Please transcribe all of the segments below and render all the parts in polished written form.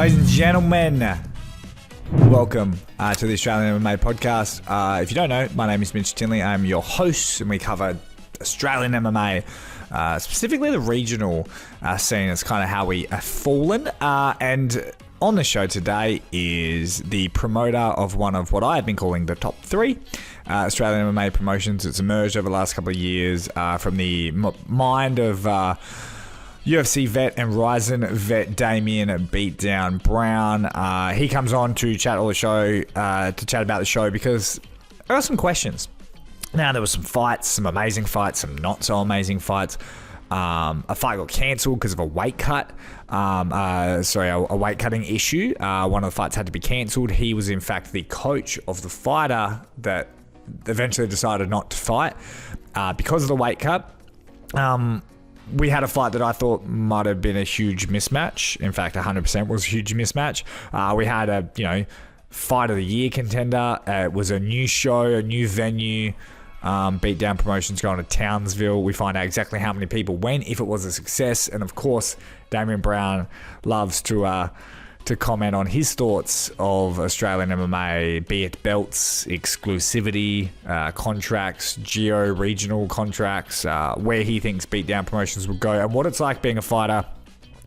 Ladies and gentlemen, welcome to the Australian MMA podcast. If you don't know, my name is Mitchell Tinley. I'm your host, and we cover Australian MMA, specifically the regional scene. It's kind of how we have fallen. And on the show today is the promoter of one of what I have been calling the top three Australian MMA promotions. It's emerged over the last couple of years from the mind of UFC vet and RIZIN vet Damien Beatdown Brown. He comes on to chat about the show because I got some questions. Now, there were some fights, some amazing fights, some not so amazing fights. A fight got cancelled because of a weight cut. A weight cutting issue. One of the fights had to be cancelled. He was in fact the coach of the fighter that eventually decided not to fight because of the weight cut. We had a fight that I thought might have been a huge mismatch. In fact, 100% was a huge mismatch. We had a fight of the year contender. It was a new show, a new venue. Beatdown Promotions going to Townsville. We find out exactly how many people went, if it was a success, and of course, Damien Brown loves to comment on his thoughts of Australian MMA, be it belts, exclusivity, contracts, geo-regional contracts, where he thinks Beatdown Promotions will go, and what it's like being a fighter,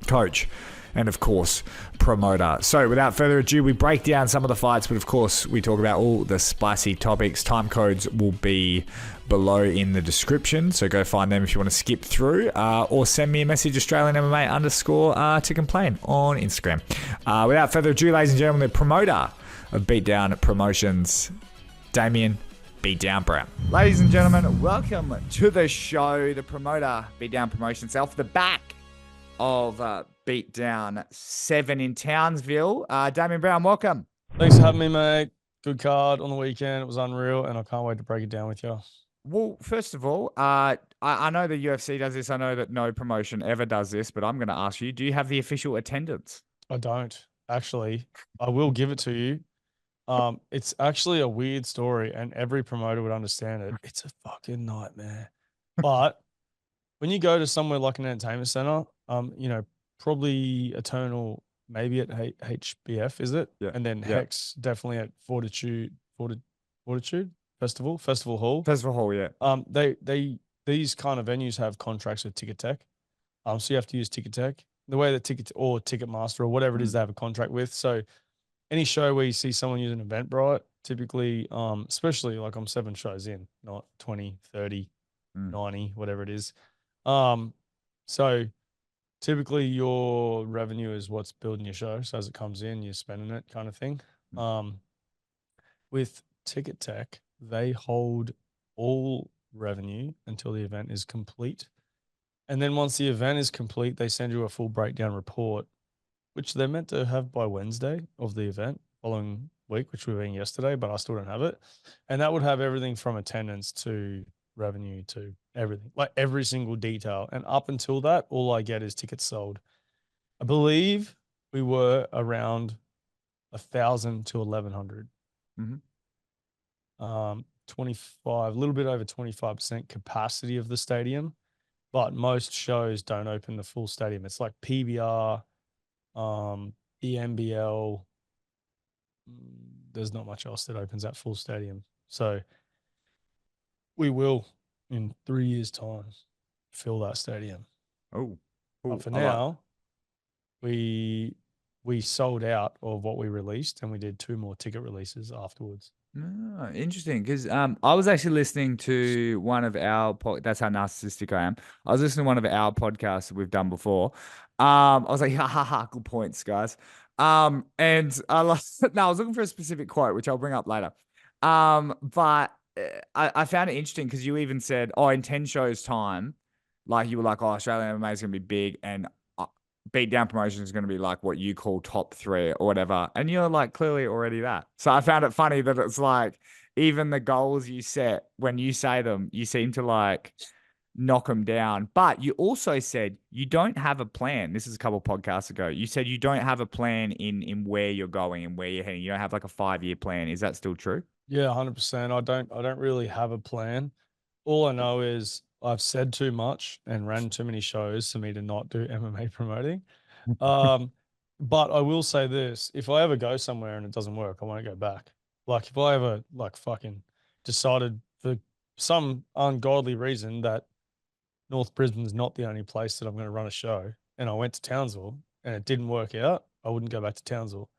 coach, and of course, promoter. So without further ado, we break down some of the fights, but of course, we talk about all the spicy topics. Time codes will be below in the description, so go find them if you want to skip through, or send me a message, Australian MMA _ to complain on Instagram. Without further ado, ladies and gentlemen, the promoter of Beatdown Promotions, Damien Beatdown Brown. Ladies and gentlemen, welcome to the show. The promoter, Beatdown Promotions, off the back of Beatdown 7 in Townsville. Damien Brown, welcome. Thanks for having me, mate. Good card on the weekend. It was unreal, and I can't wait to break it down with you. Well, first of all, I know the UFC does this. I know that no promotion ever does this, but I'm going to ask you, do you have the official attendance? I don't, actually. I will give it to you. It's actually a weird story, and every promoter would understand it. It's a fucking nightmare. But when you go to somewhere like an entertainment center, probably Eternal, maybe at HBF, is it? Yeah. And then Hex, definitely at Fortitude Festival Hall. Festival Hall, yeah. These kind of venues have contracts with Ticket Tech. So you have to use Ticket Tech. The way that Ticketmaster or whatever it is they have a contract with. So any show where you see someone use an Eventbrite, typically, especially like I'm 7 shows in, not 20, 30, 90, whatever it is. So typically your revenue is what's building your show. So as it comes in, you're spending it, kind of thing. With Ticket Tech, they hold all revenue until the event is complete. And then once the event is complete, they send you a full breakdown report, which they're meant to have by Wednesday of the event following week, which we've been yesterday, but I still don't have it. And that would have everything from attendance to revenue to everything, like every single detail. And up until that, all I get is tickets sold. I believe we were around 1,000 to 1,100. 25, a little bit over 25% capacity of the stadium, but most shows don't open the full stadium. It's like PBR, the NBL. There's not much else that opens that full stadium. So we will, in 3 years' time, fill that stadium. But for now, we sold out of what we released, and we did 2 more ticket releases afterwards. Oh, interesting, because I was actually listening to one of our that's how narcissistic I am. I was listening to one of our podcasts that we've done before. I was like, ha, good points, guys. And I was looking for a specific quote, which I'll bring up later. But I found it interesting because you even said, in 10 shows time, like you were like, Australian MMA is going to be big, and Beatdown Promotions is going to be like what you call top 3 or whatever. And you're like clearly already that. So I found it funny that it's like even the goals you set, when you say them, you seem to like knock them down. But you also said you don't have a plan. This is a couple of podcasts ago. You said you don't have a plan in where you're going and where you're heading. You don't have like a 5-year plan. Is that still true? Yeah, 100%. I don't really have a plan. All I know is I've said too much and ran too many shows for me to not do MMA promoting. But I will say this: if I ever go somewhere and it doesn't work, I won't go back. Like if I ever like fucking decided for some ungodly reason that North Brisbane's not the only place that I'm going to run a show, and I went to Townsville and it didn't work out, I wouldn't go back to Townsville.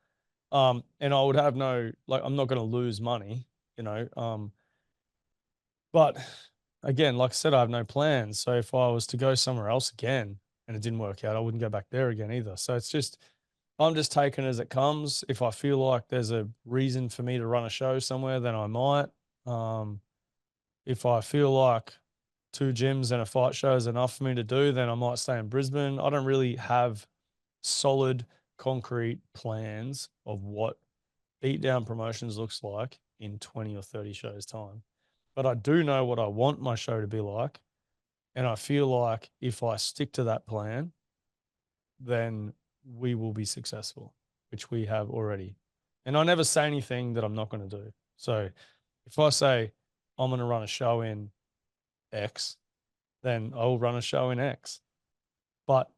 And I would have no, like, I'm not going to lose money, you know. But again, like I said, I have no plans. So if I was to go somewhere else again and it didn't work out, I wouldn't go back there again either. So it's just, I'm just taking it as it comes. If I feel like there's a reason for me to run a show somewhere, then I might. Um, if I feel like 2 gyms and a fight show is enough for me to do, then I might stay in Brisbane. I don't really have solid, concrete plans of what Beatdown Promotions looks like in 20 or 30 shows' time. But I do know what I want my show to be like. And I feel like if I stick to that plan, then we will be successful, which we have already. And I never say anything that I'm not going to do. So if I say I'm going to run a show in X, then I'll run a show in X. But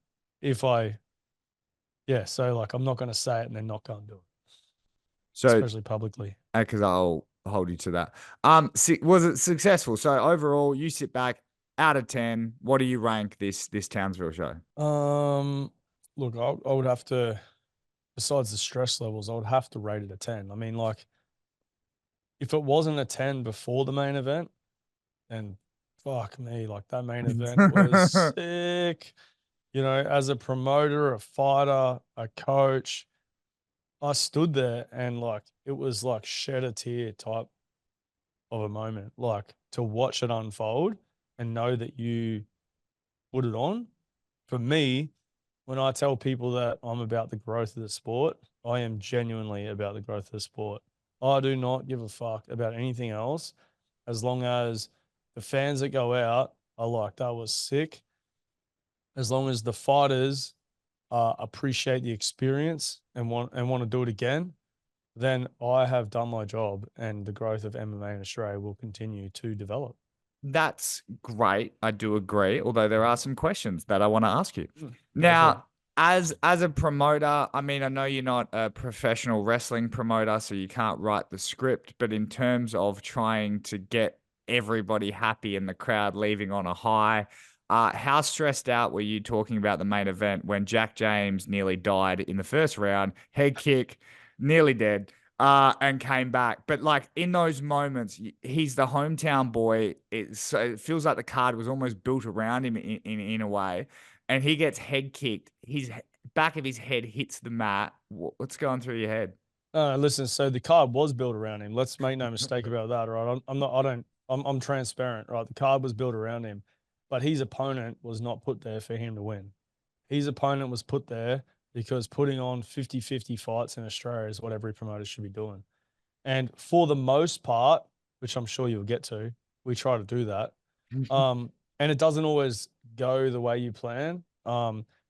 if I, yeah, so like I'm not going to say it and then not go and do it, So, especially publicly. because I'll hold you to that. Was it successful? So overall, you sit back out of 10. What do you rank this Townsville show? Look, I would have to, besides the stress levels, I would have to rate it a 10. I mean, like, if it wasn't a 10 before the main event, then fuck me, like that main event was sick. You know, as a promoter, a fighter, a coach, I stood there and like it was like shed a tear type of a moment. Like to watch it unfold and know that you put it on. For me, when I tell people that I'm about the growth of the sport, I am genuinely about the growth of the sport. I do not give a fuck about anything else as long as the fans that go out are like, that was sick. As long as the fighters appreciate the experience and want to do it again, then I have done my job and the growth of MMA in Australia will continue to develop. That's great. I do agree. Although there are some questions that I want to ask you. Go for it. Now, as a promoter, I mean, I know you're not a professional wrestling promoter, so you can't write the script, but in terms of trying to get everybody happy and the crowd leaving on a high, how stressed out were you talking about the main event when Jack James nearly died in the first round, head kick, nearly dead? And came back. But like in those moments, he's the hometown boy. So it feels like the card was almost built around him in a way. And he gets head kicked. His back of his head hits the mat. What's going through your head? Listen, so the card was built around him. Let's make no mistake about that, right? I'm not, I don't, I'm transparent, right? The card was built around him, but his opponent was not put there for him to win. His opponent was put there because putting on 50-50 fights in Australia is what every promoter should be doing. And for the most part, which I'm sure you'll get to, we try to do that. And it doesn't always go the way you plan,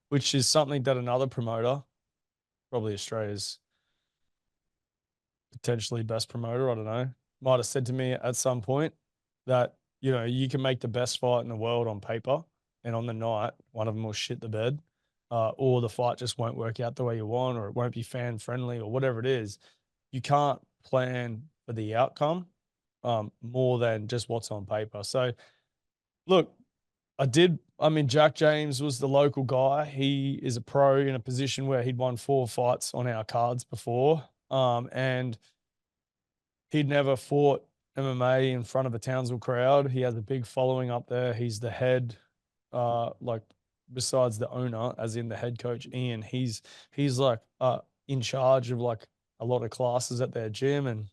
which is something that another promoter, probably Australia's potentially best promoter, I don't know, might have said to me at some point that, you know, you can make the best fight in the world on paper, and on the night, one of them will shit the bed, or the fight just won't work out the way you want, or it won't be fan friendly, or whatever it is. You can't plan for the outcome more than just what's on paper. So, look, I mean, Jack James was the local guy. He is a pro in a position where he'd won 4 fights on our cards before. And he'd never fought MMA in front of a Townsville crowd. He has a big following up there. He's the head, like besides the owner, as in the head coach, Ian, he's like in charge of like a lot of classes at their gym and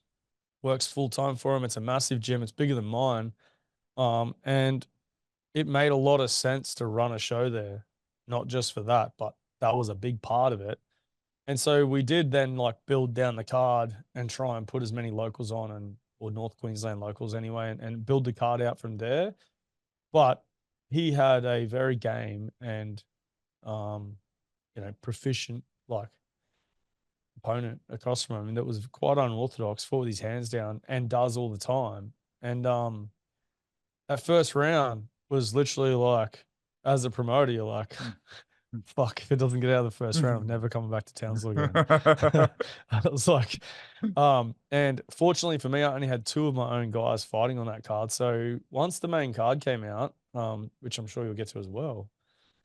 works full time for him. It's a massive gym. It's bigger than mine. And it made a lot of sense to run a show there, not just for that, but that was a big part of it. And so we did then like build down the card and try and put as many locals on or North Queensland locals anyway, and build the card out from there. But he had a very game and, proficient like opponent across from him that was quite unorthodox, fought with his hands down and does all the time. And that first round was literally like, as a promoter, you're like, fuck, if it doesn't get out of the first round, I'm never coming back to Townsville again. I was like, and fortunately for me, I only had two of my own guys fighting on that card. So once the main card came out, which I'm sure you'll get to as well,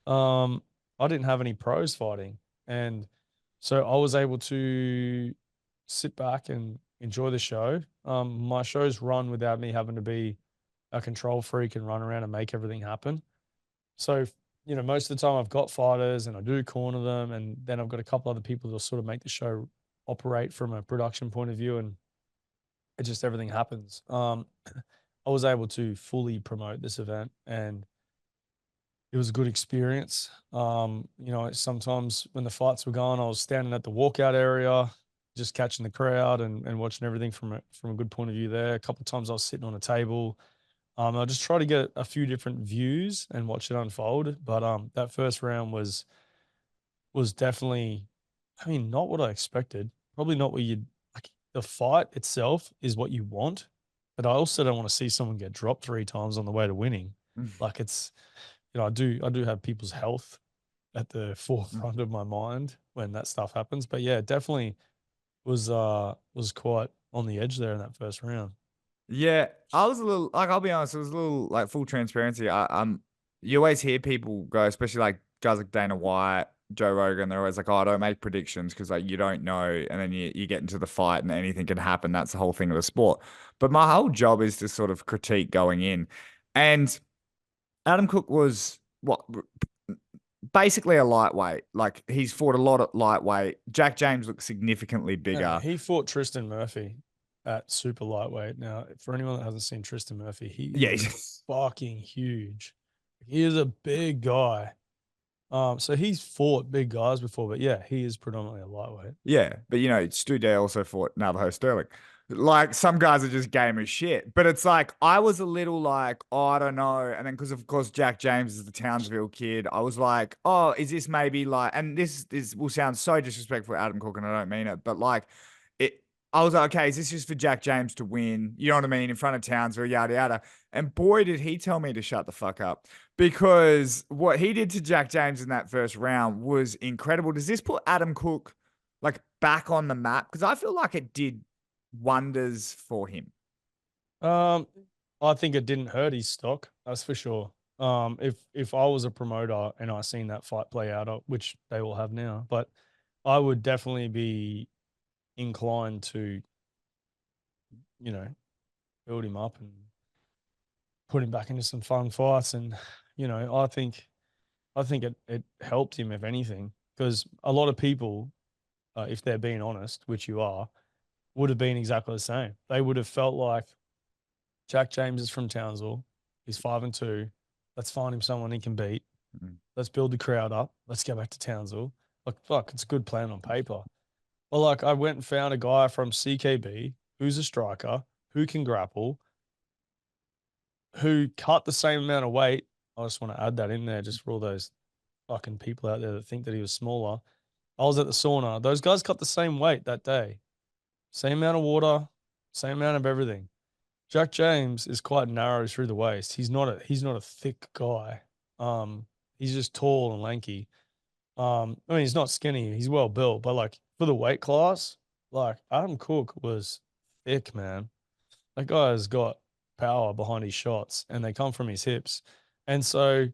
I didn't have any pros fighting. And so I was able to sit back and enjoy the show. My shows run without me having to be a control freak and run around and make everything happen. So, most of the time I've got fighters and I do corner them, and then I've got a couple other people that sort of make the show operate from a production point of view, and it just everything happens. I was able to fully promote this event, and it was a good experience. Sometimes when the fights were going, I was standing at the walkout area, just catching the crowd and watching everything from a good point of view there. A couple of times I was sitting on a table. I just try to get a few different views and watch it unfold. But that first round was definitely, I mean, not what I expected. Probably not what you'd like. The fight itself is what you want, but I also don't want to see someone get dropped 3 times on the way to winning. Like it's, I do have people's health at the forefront of my mind when that stuff happens. But yeah, it definitely was quite on the edge there in that first round. Yeah, I was a little like I'll be honest, it was a little like full transparency. You always hear people go, especially like guys like Dana White, Joe Rogan. They're always like, "Oh, I don't make predictions because like you don't know," and then you get into the fight and anything can happen. That's the whole thing of the sport. But my whole job is to sort of critique going in, and Adam Cook was what basically a lightweight. Like he's fought a lot at lightweight. Jack James looks significantly Yeah, bigger. he fought Tristan Murphy at super lightweight. Now, for anyone that hasn't seen Tristan Murphy, he Yeah, is fucking huge. He is a big guy. So he's fought big guys before, but yeah, he is predominantly a lightweight. yeah, but Stu Day also fought Navajo Sterling. Like some guys are just game as shit, but it's like I was a little like, oh, I don't know, and then because of course Jack James is the Townsville kid, I was like, oh, is this maybe like, and this will sound so disrespectful to Adam Cook, and I don't mean it, but like it, I was like, okay, is this just for Jack James to win? You know what I mean? In front of Townsville, yada yada. And boy, did he tell me to shut the fuck up because what he did to Jack James in that first round was incredible. Does this put Adam Cook like back on the map? Because I feel like it did wonders for him. Um, I think it didn't hurt his stock, that's for sure. If I was a promoter and I seen that fight play out, which they will have now, but I would definitely be inclined to, you know, build him up and put him back into some fun fights. And, I think it helped him, if anything, because a lot of people, if they're being honest, which you are, would have been exactly the same. They would have felt like Jack James is from Townsville. He's 5-2. Let's find him someone he can beat. Mm. Let's build the crowd up. Let's go back to Townsville. Like, fuck, it's a good plan on paper. Well, like, I went and found a guy from CKB who's a striker, who can grapple, who cut the same amount of weight. I just want to add that in there just for all those fucking people out there that think that he was smaller. I was at the sauna. Those guys cut the same weight that day. Same amount of water, same amount of everything. Jack James is quite narrow through the waist. He's not a thick guy. He's just tall and lanky. I mean, he's not skinny. He's well built, but like for the weight class, like Adam Cook was thick, man. That guy has got power behind his shots, and they come from his hips. And so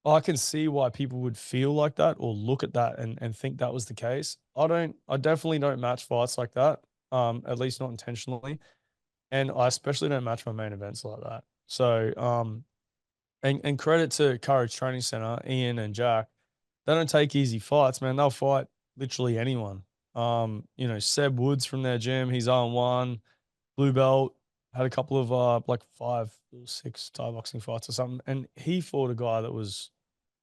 I can see why people would feel like that or look at that and think that was the case. I definitely don't match fights like that. At least not intentionally. And I especially don't match my main events like that. So, and credit to Courage Training Center, Ian and Jack. They don't take easy fights, man. They'll fight literally anyone. Seb Woods from their gym, he's 0-1, blue belt, had a couple of like 5 or 6 Thai boxing fights or something. And he fought a guy that was,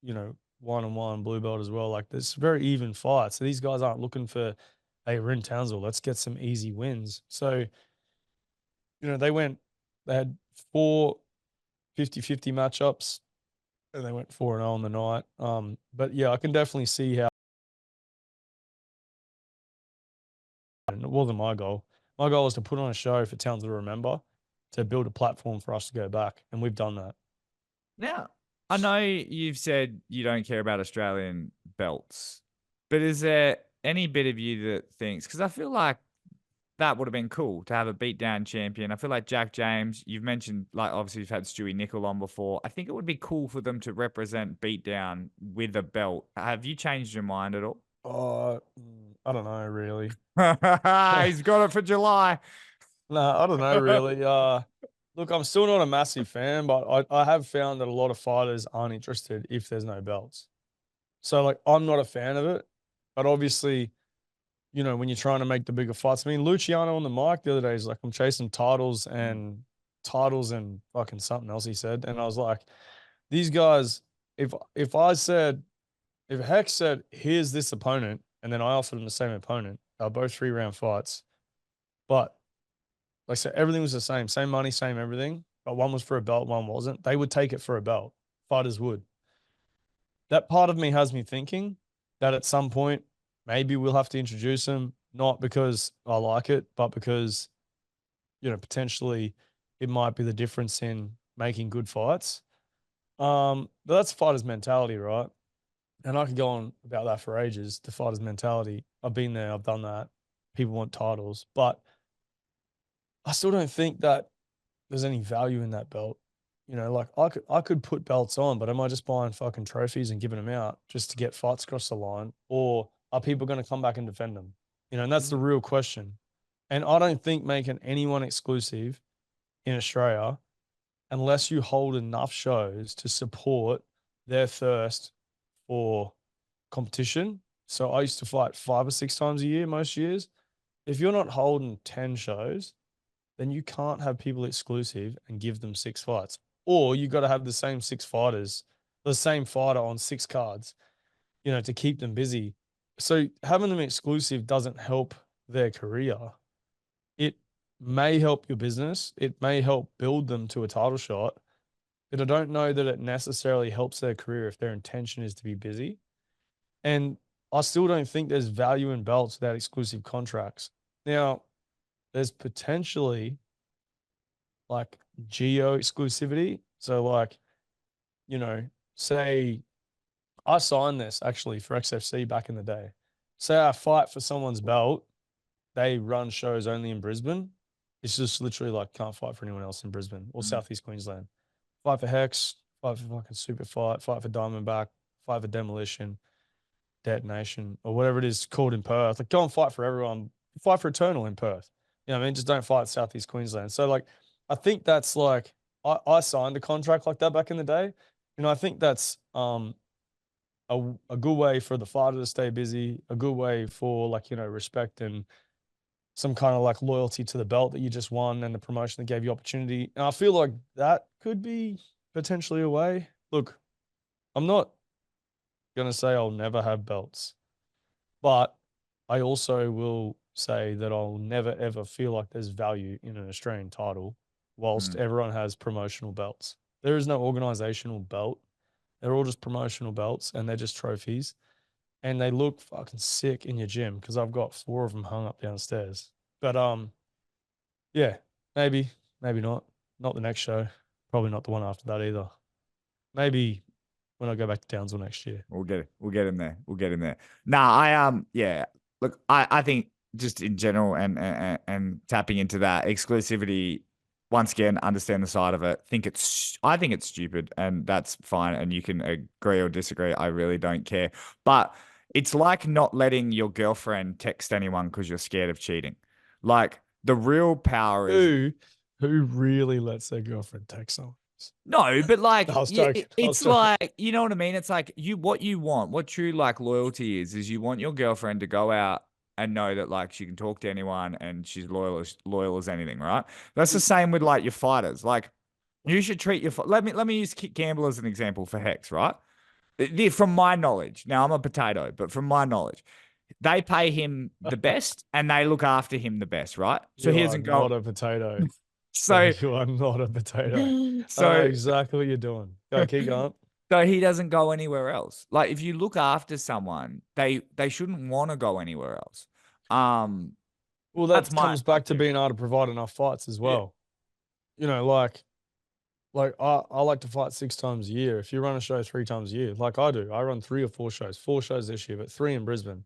1-1, blue belt as well. Like this very even fight. So these guys aren't looking for, hey, we're in Townsville, let's get some easy wins. So, they had 4 50-50 matchups and they went 4-0 on the night. But yeah, I can definitely see how, and it wasn't my goal. My goal was to put on a show for Townsville to remember, to build a platform for us to go back. And we've done that. Now, I know you've said you don't care about Australian belts, but is there any bit of you that thinks, because I feel like that would have been cool to have a beatdown champion. I feel like Jack James, you've mentioned, like, obviously you've had Stewie Nickel on before. I think it would be cool for them to represent beatdown with a belt. Have you changed your mind at all? I don't know really. He's got it for July. No, I don't know really. Look, I'm still not a massive fan, but I have found that a lot of fighters aren't interested if there's no belts. So like, I'm not a fan of it, but obviously, when you're trying to make the bigger fights. I mean, Luciano on the mic the other day is like, I'm chasing titles and fucking something else he said, and I was like, these guys, if I said, if Hex said, here's this opponent, and then I offered him the same opponent, they're both 3-round fights, but like, so everything was the same money, same everything, but one was for a belt, one wasn't. They would take it for a belt. Fighters would. That part of me has me thinking that at some point, maybe we'll have to introduce them, not because I like it, but because, potentially it might be the difference in making good fights. But that's fighter's mentality, right? And I could go on about that for ages. The fighter's mentality. I've been there. I've done that. People want titles, but I still don't think that there's any value in that belt. Like, I could put belts on, but am I just buying fucking trophies and giving them out just to get fights across the line? Or are people going to come back and defend them? And that's the real question. And I don't think making anyone exclusive in Australia, unless you hold enough shows to support their thirst for competition. So I used to fight 5 or 6 times a year, most years. If you're not holding 10 shows, then you can't have people exclusive and give them 6 fights. Or you got to have the same 6 fighters, the same fighter on 6 cards, to keep them busy. So having them exclusive doesn't help their career. It may help your business. It may help build them to a title shot, but I don't know that it necessarily helps their career if their intention is to be busy. And I still don't think there's value in belts without exclusive contracts. Now, there's potentially like geo exclusivity. So like, say I signed this actually for XFC back in the day. Say I fight for someone's belt, they run shows only in Brisbane. It's just literally like, can't fight for anyone else in Brisbane or Southeast Queensland. Fight for Hex, fight for fucking Super fight for Diamondback, fight for Demolition, Detonation, or whatever it is called in Perth. Like, go and fight for everyone. Fight for Eternal in Perth. I mean? Just don't fight Southeast Queensland. So like, I think that's like, I signed a contract like that back in the day. I think that's a good way for the fighter to stay busy, a good way for, like, respect and some kind of like loyalty to the belt that you just won and the promotion that gave you opportunity. And I feel like that could be potentially a way. Look, I'm not going to say I'll never have belts, but I also will say that I'll never ever feel like there's value in an Australian title whilst everyone has promotional belts. There is no organizational belt. They're all just promotional belts and they're just trophies. And they look fucking sick in your gym because I've got 4 of them hung up downstairs. But yeah, maybe, maybe not. Not the next show. Probably not the one after that either. Maybe when I go back to Townsville next year. We'll get it. We'll get him there. We'll get him there. Nah, yeah. Look, I think just in general and tapping into that exclusivity, once again, understand the side of it. I think it's stupid, and that's fine. And you can agree or disagree. I really don't care. But it's like not letting your girlfriend text anyone because you're scared of cheating. Like, the real power is who really lets their girlfriend text someone? no, but like, I was joking. it's like, you know what I mean? It's like what you want, what true like loyalty is you want your girlfriend to go out and know that like she can talk to anyone and she's loyal as anything, right? That's the same with like your fighters. Like, you should treat your let me use Kit Campbell as an example for Hex, right? From my knowledge, now I'm a potato, but from my knowledge, they pay him the best and they look after him the best, right? So he doesn't go. Not a potato. So you are not a potato. So I know exactly what you're doing. Go, keep going. So he doesn't go anywhere else. Like, if you look after someone, they shouldn't want to go anywhere else. Well, that comes back to being able to provide enough fights as well. Like, Like I like to fight 6 times a year. If you run a show 3 times a year, like I do, I run 3 or 4 shows, 4 shows this year, but 3 in Brisbane.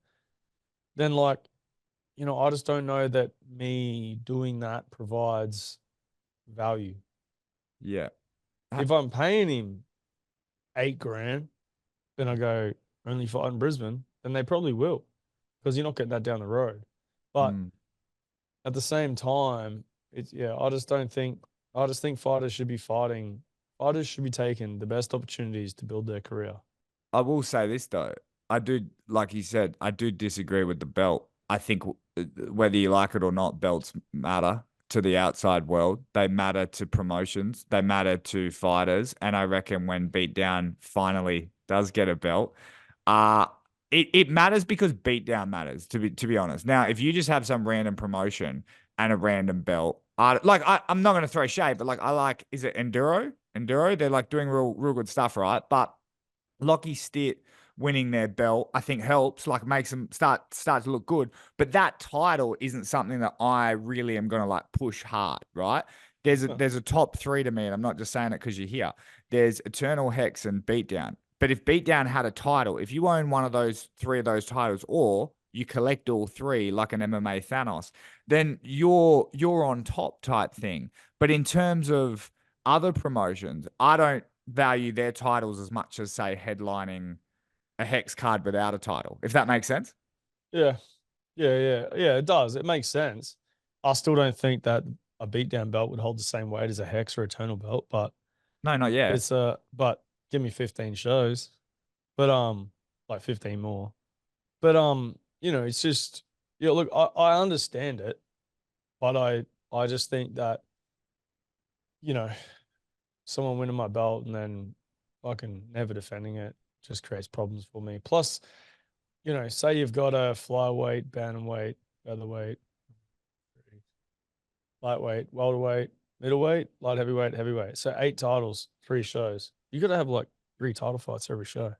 Then like, I just don't know that me doing that provides value. Yeah. If I'm paying him 8 grand, then I go only fight in Brisbane, then they probably will, because you're not getting that down the road. But Mm. at the same time, I just don't think I just think fighters should be fighting. Fighters should be taking the best opportunities to build their career. I will say this though. I do, like you said, I do disagree with the belt. I think whether you like it or not, belts matter to the outside world. They matter to promotions. They matter to fighters. And I reckon when Beatdown finally does get a belt, uh it matters because Beatdown matters, to be honest. Now, if you just have some random promotion and a random belt, I'm not gonna throw shade, but like I like, is it Enduro? Enduro? They're like doing real good stuff, right? But Lockie Stitt winning their belt, I think helps, like makes them start to look good. But that title isn't something that I really am gonna like push hard, right? There's a top three to me, and I'm not just saying it because you're here. There's Eternal, Hex, and Beatdown. But if Beatdown had a title, if you own one of those three of those titles, or you collect all three like an MMA Thanos, then you're on top type thing. But in terms of other promotions, I don't value their titles as much as, say, headlining a Hex card without a title, if that makes sense. Yeah, yeah. It does. It makes sense. I still don't think that a beatdown belt would hold the same weight as a hex or eternal belt, but No, not yet. but give me 15 shows, but like 15 more. But it's just look, I understand it, but I just think that you know someone winning my belt and then fucking never defending it just creates problems for me. Plus, say you've got a flyweight, bantamweight, featherweight, lightweight, welterweight, middleweight, light heavyweight, heavyweight. So 8 titles, 3 shows. You got to have like 3 title fights every show.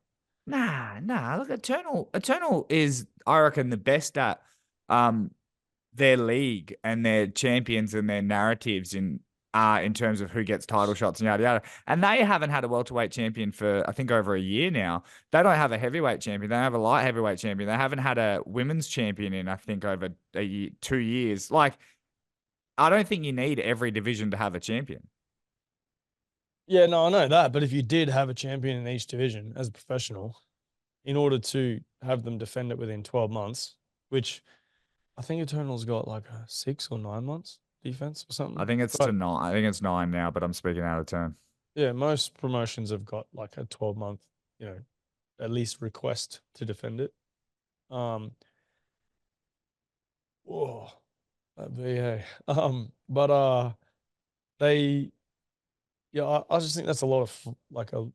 Nah. Look, Eternal is, I reckon, the best at um their league and their champions and their narratives in terms of who gets title shots and yada yada. And they haven't had a welterweight champion for, I think, over a year now. They don't have a heavyweight champion. They don't have a light heavyweight champion. They haven't had a women's champion in, I think, over 2 years. Like, I don't think you need every division to have a champion. Yeah, no, I know that. But if you did have a champion in each division as a professional, in order to have them defend it within 12 months, which I think Eternal's got like a 6 or 9 months defense or I something. think it's to But nine. I think it's 9 now, but I'm speaking out of turn. yeah, most promotions have got like a 12-month, at least request to defend it. Um, whoa, that VA. But they, yeah, I just think that's a lot of like a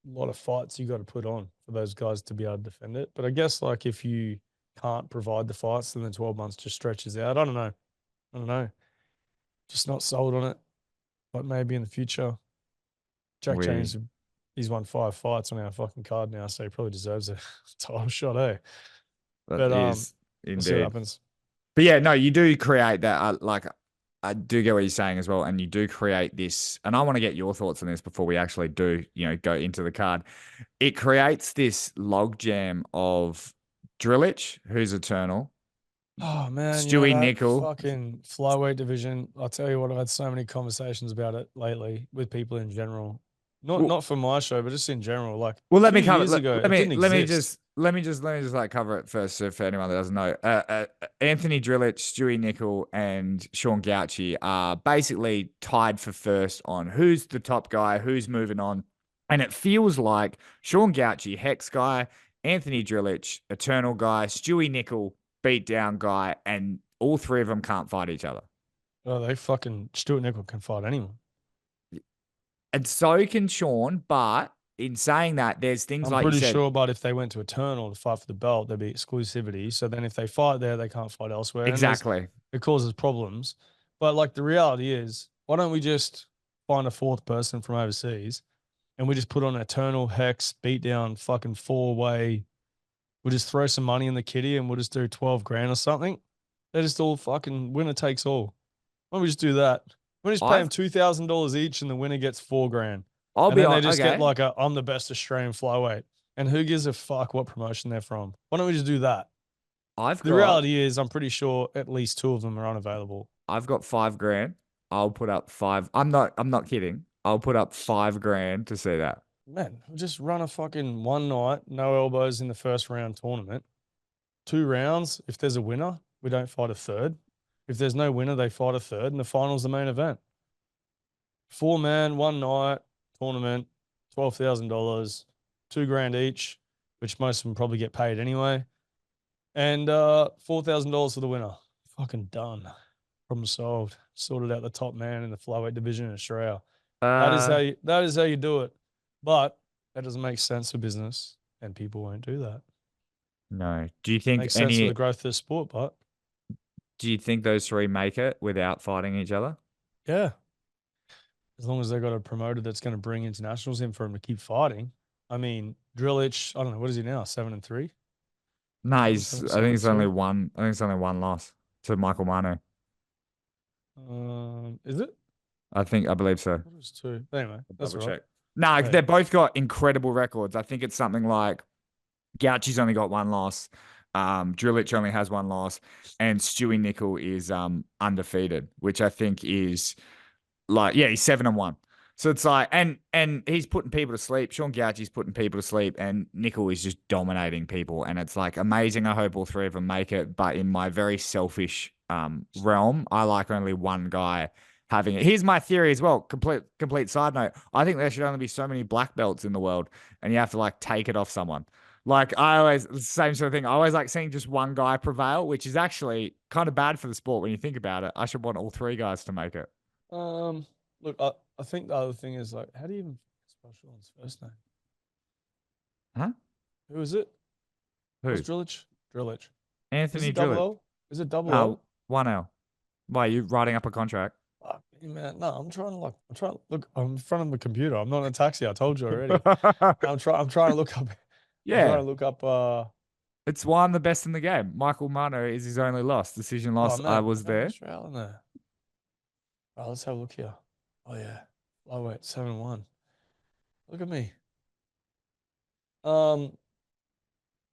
lot of fights you got to put on for those guys to be able to defend it. But I guess like if you can't provide the fights, then the 12 months just stretches out. I don't know. I don't know. Just not sold on it. But maybe in the future, Jack We James, he's won 5 fights on our fucking card now, so he probably deserves a title shot, eh? That But is we'll see what indeed. happens. But yeah, no, you do create that. Like, I do get what you're saying as well, and you do create this. And I want to get your thoughts on this before we actually do, go into the card. It creates this logjam of Drillich, who's eternal, Oh man, Stewie that Nickel. fucking flyweight division. I'll tell you what, I've had so many conversations about it lately with people in general. Not Well, not for my show, but just in general. Like well, let two me cover. years Let, ago, let it me didn't let me exist. just let me just like cover it first, so for anyone that doesn't know. Anthony Drillich, Stewie Nickel, and Sean Gauci are basically tied for first on who's the top guy, who's moving on, and it feels like Sean Gauci, Hex guy, Anthony Drillich, Eternal guy, Stewie Nickel, beat down guy, and all three of them can't fight each other. Oh, they fucking Stuart Nickel can fight anyone. And so can Sean, but in saying that, there's things I'm like you pretty said. sure, but if they went to Eternal to fight for the belt, there'd be exclusivity. So then if they fight there, they can't fight elsewhere. And Exactly. it causes problems. But like the reality is, why don't we just find a fourth person from overseas and we just put on Eternal Hex beatdown fucking 4-way. We'll just throw some money in the kitty and we'll just do 12 grand or something. They just all fucking winner takes all. Why don't we just do that? We just pay them I've $2,000 each, and the winner gets $4,000. I'll And be then they on. just get Okay, like I'm the best Australian flyweight. And who gives a fuck what promotion they're from? Why don't we just do that? I've The got reality is, I'm pretty sure at least two of them are unavailable. I've got 5 grand. I'll put up five. I'm not kidding. I'll put up 5 grand to see that. Man, we'll just run a fucking one night, no elbows in the first round tournament. 2 rounds. If there's a winner, we don't fight a third. If there's no winner, they fight a third, and the final's the main event. 4-man, one night tournament, $12,000, $2,000 each, which most of them probably get paid anyway, and $4,000 for the winner. Fucking done. Problem solved. Sorted out the top man in the flyweight division in Australia. Uh, That is how you do it. But that doesn't make sense for business, and people won't do that. no. Do you think Makes sense for the any? growth of the sport, but Do you think those three make it without fighting each other? yeah, as long as they got a promoter that's going to bring internationals in for him to keep fighting. I mean, Drillich, I don't know, what is he now? 7-3? No, Seven, he's. seven, I think seven, it's only two. one. I think it's only one loss to Michael Manu. Is it? I believe so. What is two? Anyway, that's Double all right. check. No, Hey, they've both got incredible records. I think it's something like Gauchi's only got one loss. Drillich only has one loss, and Stewie Nickel is undefeated, which I think is like, yeah, he's 7-1. So it's like, and he's putting people to sleep. Sean Gauchi's putting people to sleep, and Nickel is just dominating people. And it's like amazing. I hope all three of them make it. But in my very selfish realm, I like only one guy having it. Here's my theory as well. Complete side note. I think there should only be so many black belts in the world, and you have to like take it off someone. Like I always, same sort of thing. I always like seeing just one guy prevail, which is actually kind of bad for the sport when you think about it. I should want all three guys to make it. um, look, I think the other thing is like, how do you even spell Sean's first name? Huh? Who is it? What's Who? Drillich? Drillich. Is Anthony it double Drillich. L? Is it double No, L? 1L. Why are you writing up a contract? Fuck me, man. No, I'm trying to look. I'm in front of the computer. I'm not in a taxi. I told you already. I'm trying to look up. I'm trying Yeah, to look up. it's one the best in the game. Michael Mano is his only loss. Decision Oh loss. I man, was how many there. Australian there? Oh, let's have a look here. Oh yeah. Oh wait, 7-1. Look at me. Um,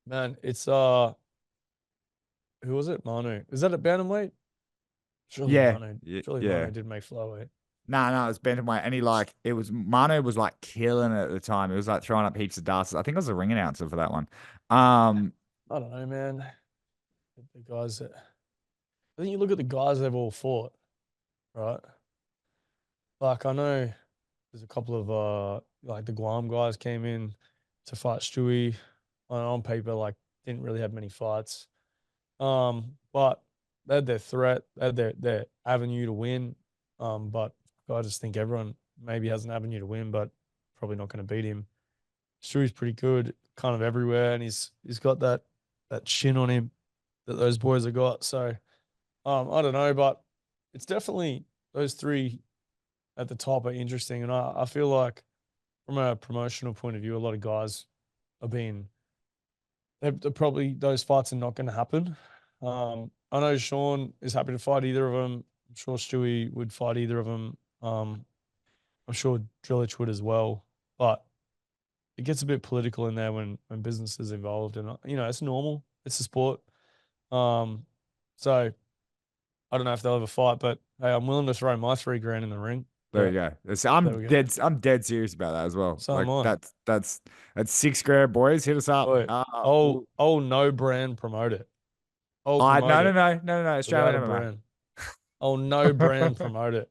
man, it's who was it? Manu. Is that a bantamweight? Surely Yeah, Manu. yeah, Surely yeah. Manu did make flyweight. No, it's bantamweight, and he like it was Mano was like killing it at the time. It was like throwing up heaps of darts. I think I was a ring announcer for that one. Um, I don't know, man. The guys that I think you look at the guys they've all fought, right? Like I know there's a couple of like the Guam guys came in to fight Stewie on paper, like didn't really have many fights. But they had their threat, they had their avenue to win. But I just think everyone maybe has an avenue to win, but probably not going to beat him. Stewie's pretty good, kind of everywhere, and he's got that chin on him that those boys have got. So I don't know, but it's definitely those three at the top are interesting, and I feel like from a promotional point of view, a lot of guys are being they're probably those fights are not going to happen. I know Sean is happy to fight either of them. I'm sure Stewie would fight either of them. I'm sure Drillich would as well. But it gets a bit political in there when business is involved, and it's normal. It's a sport. Um, so I don't know if they'll ever fight, but hey, I'm willing to throw my $3,000 in the ring. there Yeah, you go. there we go. I'm dead serious about that as well. So Like am I. that's 6 grand, boys. Hit us up. Wait, I'll no brand promote it. I'll I promote no no it no no no without Australian a brand. I'll no brand MMA. promote it.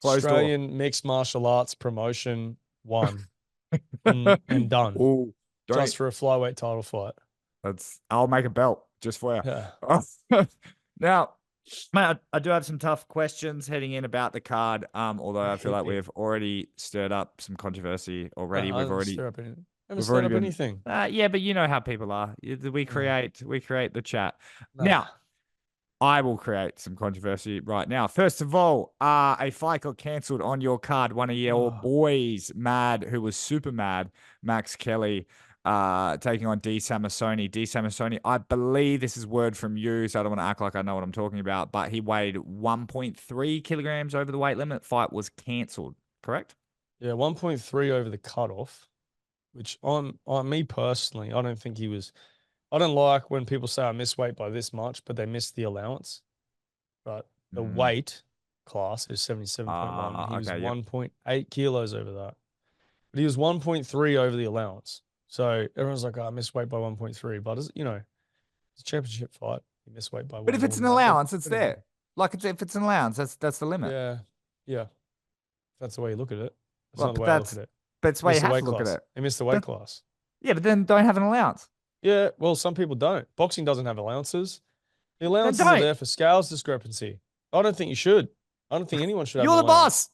Closed door. Australian mixed martial arts promotion one and done. Oh, Just don't. for a flyweight title fight. I'll make a belt just for Yeah. you. Now, mate, I do have some tough questions heading in about the card. Although I feel Hit like me. we've already stirred up some controversy No, already. I haven't stirred up anything. I haven't We've stirred already up been. anything. Yeah, but you know how people are. Yeah. We create the chat. Nah. Now, I will create some controversy right now. First of all, a fight got cancelled on your card. One of your Oh, boys, mad, who was super mad, Max Kelly. taking on D Samasoni. D Samasoni, I believe this is word from you, so I don't want to act like I know what I'm talking about, but he weighed 1.3 kilograms over the weight limit. Fight was cancelled, correct? Yeah, 1.3 over the cutoff, which on me personally, I don't think he was. I don't like when people say I miss weight by this much, but they miss the allowance. But the Mm. weight class is 77.1. He was Okay, yep. 1.8 kilos over that. But he was 1.3 over the allowance. So everyone's like, oh, I missed weight by 1.3. But, it's a championship fight. You miss weight by But one if more it's an than that. allowance, it's there. Like if it's an allowance, that's the limit. Yeah. Yeah. That's the way you look at it. That's Well, not the way I look at it. but it's the way you Missed the have to weight look at class. it. He missed the weight class. Yeah, but then don't have an allowance. Yeah. Well, some people don't. Boxing doesn't have allowances. The Then allowances are don't. there for scales discrepancy. I don't think you should. I don't think anyone should have an You're the allowance. boss.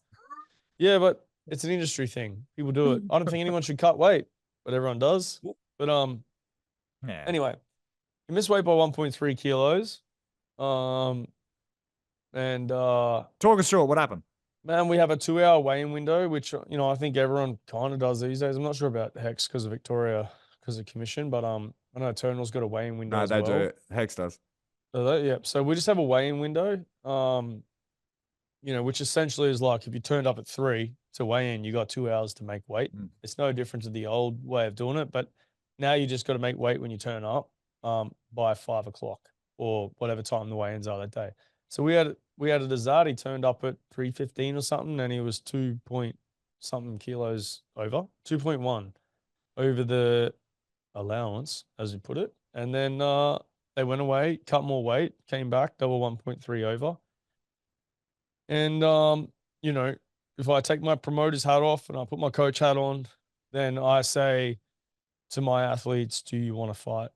Yeah, but it's an industry thing. People do it. I don't think anyone should cut weight, but everyone does. But Yeah. anyway, he missed weight by 1.3 kilos. And Talk us through it. What happened? man, we have a 2-hour weigh-in window, which I think everyone kind of does these days. I'm not sure about Hex because of Victoria, because of commission, but I know Eternal's got a weigh-in window No, as they well. do. Hex does. Yeah. So we just have a weigh-in window. Which essentially is like if you turned up at 3 to weigh in, you got 2 hours to make weight. Mm. It's no different to the old way of doing it, but now you just got to make weight when you turn up by 5 o'clock or whatever time the weigh-ins are that day. So we had a Dazati turned up at 3:15 or something, and he was 2 point something kilos over, 2.1 over the allowance, as you put it. And then they went away, cut more weight, came back, they were 1.3 over. And if I take my promoter's hat off and I put my coach hat on, then I say to my athletes, do you want to fight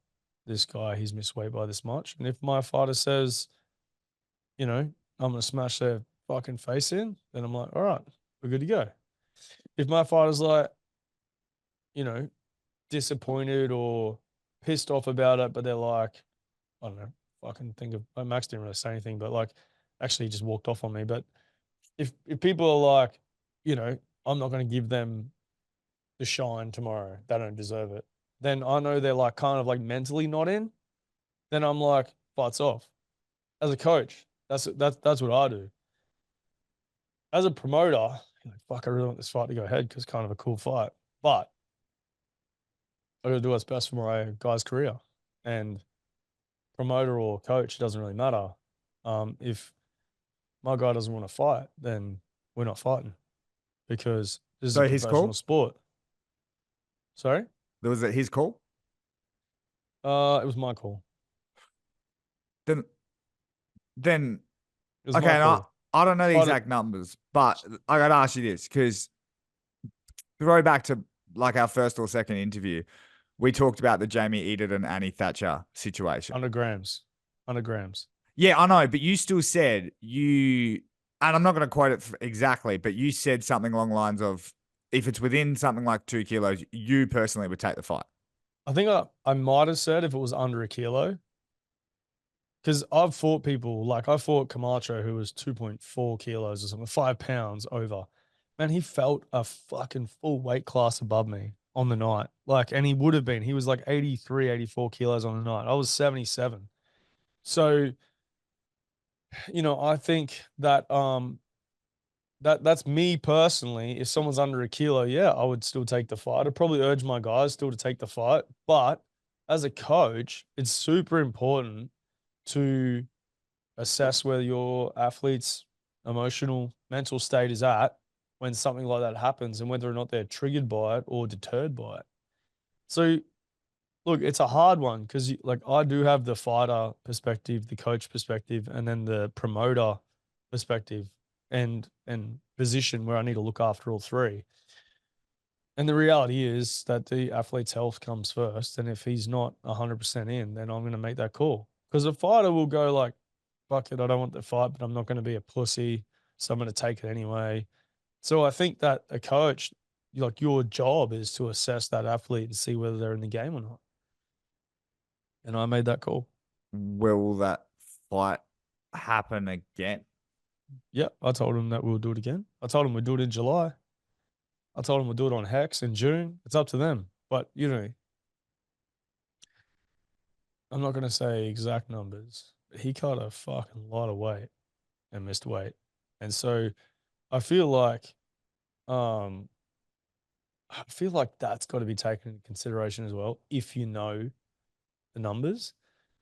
this guy? He's missed weight by this much. And if my fighter says, I'm going to smash their fucking face in, then I'm like, all right, we're good to go. If my fighter's like, disappointed or pissed off about it, but they're like, I don't know, fucking think of, Max didn't really say anything, but like actually he just walked off on me. But if people are like, I'm not going to give them the shine tomorrow, they don't deserve it, then I know they're like kind of like mentally not in, then I'm like, fights off. As a coach, that's what I do. As a promoter, you're like, fuck, I really want this fight to go ahead because it's kind of a cool fight. But I gotta do what's best for my guy's career. And promoter or coach, it doesn't really matter. If my guy doesn't want to fight, then we're not fighting because this is So a his professional call? sport. Sorry? Was it his call? It was my call. Then It was okay, my and call. I don't know the Fight it. exact numbers, but I gotta ask you this because throw back to like our first or second interview, we talked about the Jamie Edith and Annie Thatcher situation. 100 grams. 100 grams. Yeah, I know, but you still said and I'm not going to quote it exactly, but you said something along the lines of, if it's within something like 2 kilos, you personally would take the fight. I think I might have said if it was under a kilo. Because I've fought people, like I fought Camacho, who was 2.4 kilos or something, 5 pounds over. Man, he felt a fucking full weight class above me on the night. Like, and he would have been. He was like 83, 84 kilos on the night. I was 77. So, I think that that's me personally. If someone's under a kilo, yeah, I would still take the fight. I'd probably urge my guys still to take the fight. But as a coach, it's super important to assess where your athlete's emotional, mental state is at when something like that happens and whether or not they're triggered by it or deterred by it. So, look, it's a hard one because, like, I do have the fighter perspective, the coach perspective, and then the promoter perspective and position where I need to look after all three. And the reality is that the athlete's health comes first. And if he's not 100% in, then I'm going to make that call. Because a fighter will go like, fuck it, I don't want the fight, but I'm not going to be a pussy. So I'm going to take it anyway. So I think that a coach, like your job is to assess that athlete and see whether they're in the game or not. And I made that call. Will that fight happen again? Yeah, I told him that we'll do it again. I told him we'd do it in July. I told him we'll do it on Hex in June. It's up to them. But, I'm not gonna say exact numbers, but he cut a fucking lot of weight and missed weight. And so I feel like um I feel like that's got to be taken into consideration as well if you know the numbers.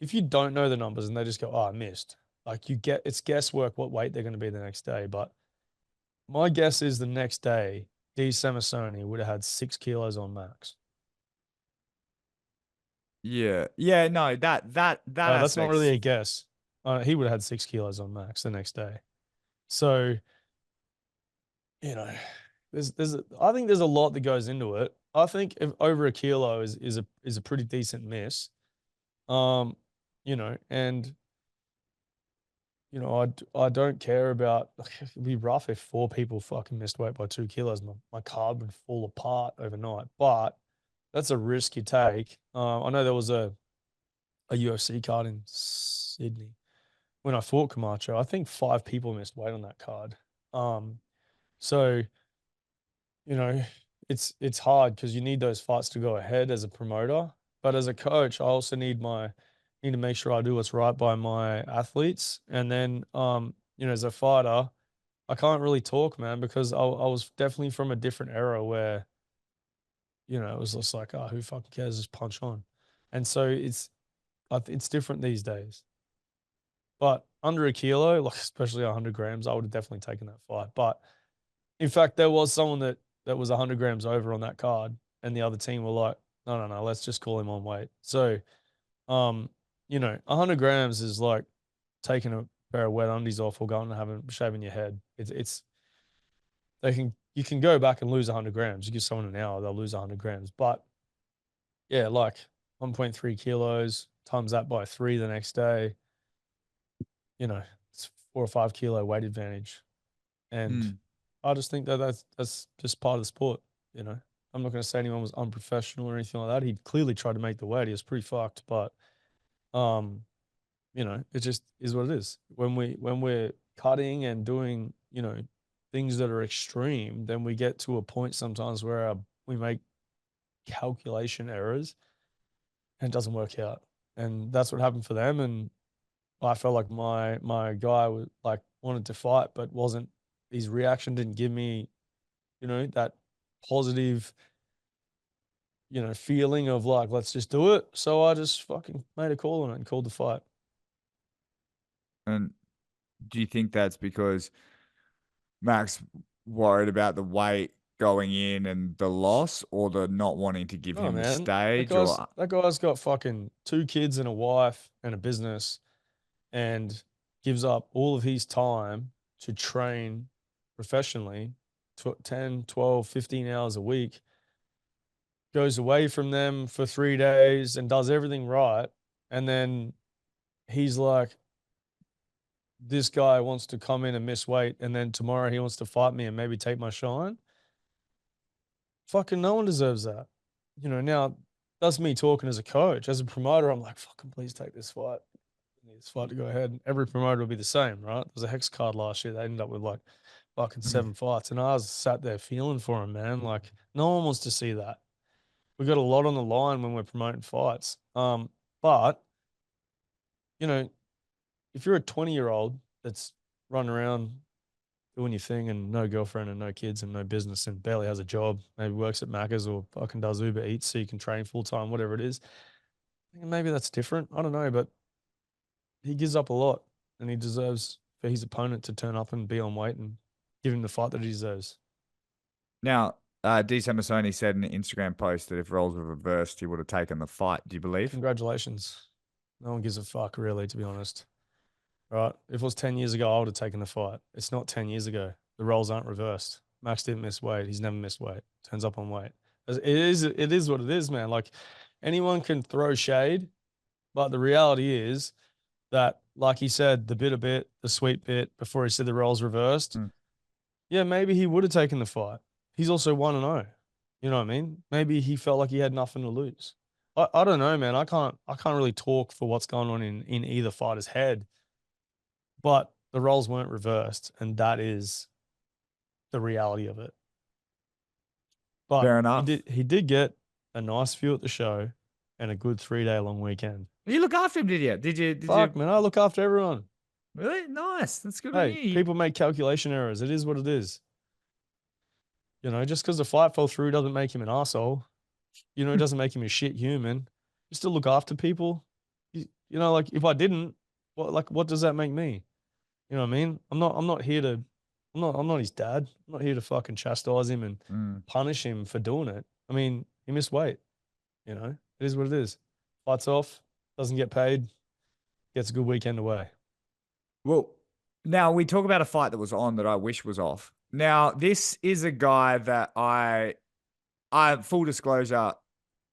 If you don't know the numbers and they just go, "Oh, I missed." Like it's guesswork what weight they're going to be the next day, but my guess is the next day, D. Samasoni would have had 6 kilos on max. Yeah. Yeah, no, that That's not really aspect's a guess. He would have had 6 kilos on max the next day. So, you know, I think there's a lot that goes into it. I think if over a kilo is a pretty decent miss. Um, and I don't care about. It'd be rough if 4 people fucking missed weight by 2 kilos. My card would fall apart overnight. But that's a risk you take. I know there was a UFC card in Sydney when I fought Camacho. I think 5 people missed weight on that card. So it's hard because you need those fights to go ahead as a promoter, but as a coach, I also need to make sure I do what's right by my athletes. And then, as a fighter, I can't really talk, man, because I was definitely from a different era where, it was just like, oh, who fucking cares? Just punch on. And so it's different these days. But under a kilo, like especially 100 grams, I would have definitely taken that fight. But in fact, there was someone that was 100 grams over on that card, and the other team were like, no, no, no, let's just call him on weight. So, 100 grams is like taking a pair of wet undies off or going and having shaving your head. It's you can go back and lose 100 grams. You give someone an hour, they'll lose 100 grams. But yeah, like 1.3 kilos times that by three the next day, it's 4 or 5 kilo weight advantage. And mm. I just think that's just part of the sport. I'm not going to say anyone was unprofessional or anything like that. He clearly tried to make the weight. He was pretty fucked, but um, it just is what it is. When we're cutting and doing things that are extreme, then we get to a point sometimes where we make calculation errors and it doesn't work out, and that's what happened for them. And I felt like my guy was like wanted to fight, but wasn't. His reaction didn't give me that positive, feeling of like, let's just do it. So I just fucking made a call on it and called the fight. And do you think that's because Max worried about the weight going in and the loss, or the not wanting to give Oh him the man, stage, or that guy's got fucking 2 kids and a wife and a business and gives up all of his time to train professionally, 10, 12, 15 hours a week, goes away from them for 3 days and does everything right. And then he's like, this guy wants to come in and miss weight, and then tomorrow he wants to fight me and maybe take my shine. Fucking no one deserves that. Now that's me talking as a coach. As a promoter, I'm like, fucking please take this fight. I need this fight to go ahead. And every promoter will be the same, right? There was a hex card last year. They ended up with like fucking Mm. 7 fights. And I was sat there feeling for him, man. Like, no one wants to see that. We got a lot on the line when we're promoting fights. But, you know, if you're a 20-year-old that's running around doing your thing and no girlfriend and no kids and no business and barely has a job, maybe works at Macca's or fucking does Uber Eats so you can train full time, whatever it is. I think maybe that's different. I don't know, but he gives up a lot and he deserves for his opponent to turn up and be on weight and give him the fight that he deserves. now D. Samasoni said in an Instagram post that if roles were reversed, he would have taken the fight. Do you believe? Congratulations. No one gives a fuck, really, to be honest. Right? If it was 10 years ago, I would have taken the fight. It's not 10 years ago. The roles aren't reversed. Max didn't miss weight. He's never missed weight. Turns up on weight. It is what it is, man. Like anyone can throw shade, but the reality is that, like he said, the bitter bit, the sweet bit, before he said the roles reversed, Mm. yeah, maybe he would have taken the fight. He's also 1-0. You know what I mean? Maybe he felt like he had nothing to lose. I don't know, man. I can't really talk for what's going on in either fighter's head, but the roles weren't reversed, and that is the reality of it. But Fair he enough. did he did get a nice view at the show and a good 3 day long weekend. You look after him, did you? Did you? Fuck, man, I look after everyone. Really? Nice. That's good on Hey, you. people make calculation errors. It is what it is. You know, just because the fight fell through doesn't make him an asshole. You know, it doesn't make him a shit human. You still look after people. You know, like if I didn't, what does that make me? You know what I mean? I'm not here to I'm not his dad. I'm not here to fucking chastise him and Mm. punish him for doing it. I mean, he missed weight, you know. It is what it is. Fights off, doesn't get paid, gets a good weekend away. Well, now we talk about a fight that was on that I wish was off. Now, this is a guy that I full disclosure,